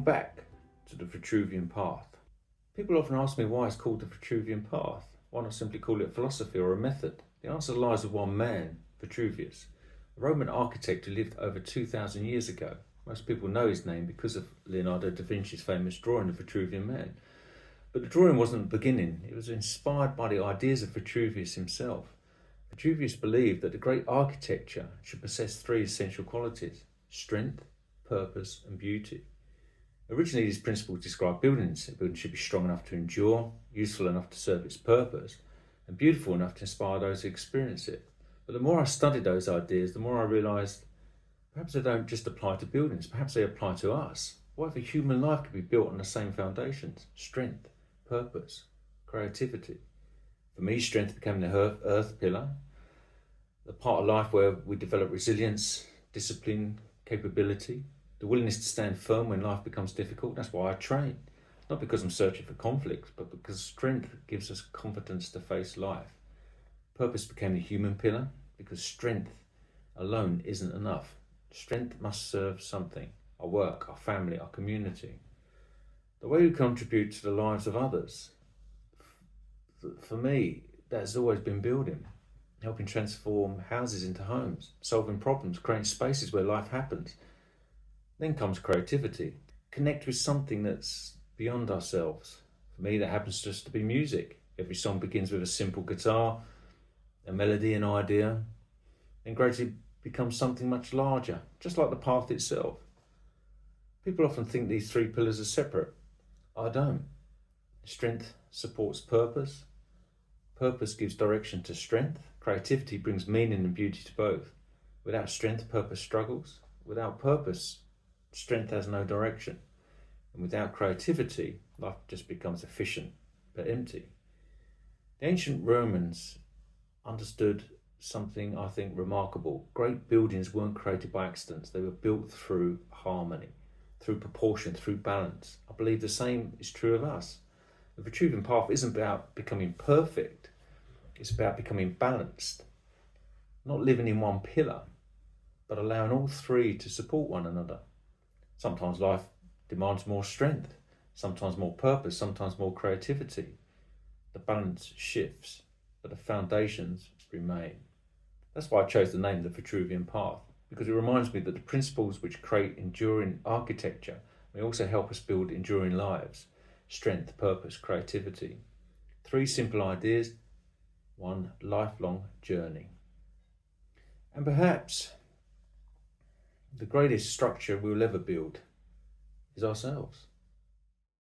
Welcome back to the Vitruvian Path. People often ask me why it's called the Vitruvian Path. Why not simply call it philosophy or a method? The answer lies with one man, Vitruvius, a Roman architect who lived over 2,000 years ago. Most people know his name because of Leonardo da Vinci's famous drawing of Vitruvian Man. But the drawing wasn't the beginning. It was inspired by the ideas of Vitruvius himself. Vitruvius believed that the great architecture should possess three essential qualities: strength, purpose and beauty. Originally, these principles described buildings. A building should be strong enough to endure, useful enough to serve its purpose, and beautiful enough to inspire those who experience it. But the more I studied those ideas, the more I realised perhaps they don't just apply to buildings, perhaps they apply to us. What if a human life could be built on the same foundations? Strength, purpose, creativity. For me, strength became the earth pillar, the part of life where we develop resilience, discipline, capability, the willingness to stand firm when life becomes difficult. That's why I train. Not because I'm searching for conflicts, but because strength gives us confidence to face life. Purpose became the human pillar because strength alone isn't enough. Strength must serve something: our work, our family, our community. The way we contribute to the lives of others. For me, that's always been building, helping transform houses into homes, solving problems, creating spaces where life happens. Then comes creativity. Connect with something that's beyond ourselves. For me, that happens just to be music. Every song begins with a simple guitar, a melody, an idea, and gradually becomes something much larger, just like the path itself. People often think these three pillars are separate. I don't. Strength supports purpose. Purpose gives direction to strength. Creativity brings meaning and beauty to both. Without strength, purpose struggles. Without purpose, strength has no direction. And without creativity, life just becomes efficient but empty. The ancient Romans understood something I think remarkable. Great buildings weren't created by accidents. They were built through harmony, through proportion, through balance. I believe the same is true of us. The Vitruvian Path isn't about becoming perfect. It's about becoming balanced. Not living in one pillar, but allowing all three to support one another. Sometimes life demands more strength, sometimes more purpose, sometimes more creativity. The balance shifts, but the foundations remain. That's why I chose the name the Vitruvian Path, because it reminds me that the principles which create enduring architecture may also help us build enduring lives. Strength, purpose, creativity. Three simple ideas, one lifelong journey. And perhaps the greatest structure we'll ever build is ourselves.